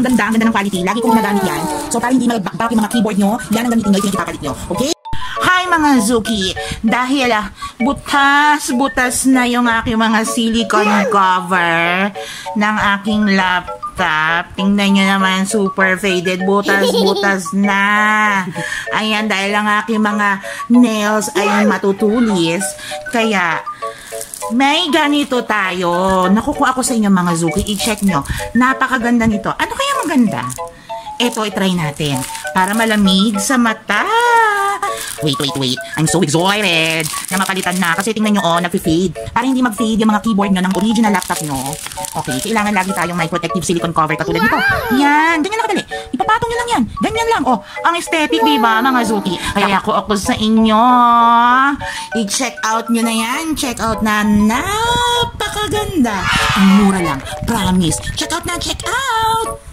Ang ganda ng quality. Lagi kong ginagamit yan. So, para hindi mag-back yung mga keyboard nyo, yan ang gamitin nyo, ipapalit nyo. Okay? Hi mga Zuki! Dahil butas na yung aking mga silicone cover ng aking laptop. Tingnan nyo naman, super faded. Butas na. Ayan, dahil ang aking mga nails ay matutulis. Kaya, may ganito tayo. Nakukuha ko sa inyo mga Zuki. I-check nyo. Napakaganda nito. Ano kaya maganda? Ito, i-try natin. Para malamig sa mata. Wait. I'm so excited na mapalitan na. Kasi tingnan nyo, nag-fade. Para hindi mag-fade yung mga keyboard nyo ng original laptop nyo. Okay, kailangan lagi tayong may protective silicone cover katulad nito. Yan, ganyan lang kadali. Ipapatong nyo lang yan. Ganyan lang. Oh, ang aesthetic, diba, mga Zuki? Kaya ako sa inyo. I-check out nyo na yan. Check out na napakaganda. Ang mura lang. Promise. Check out na, check out!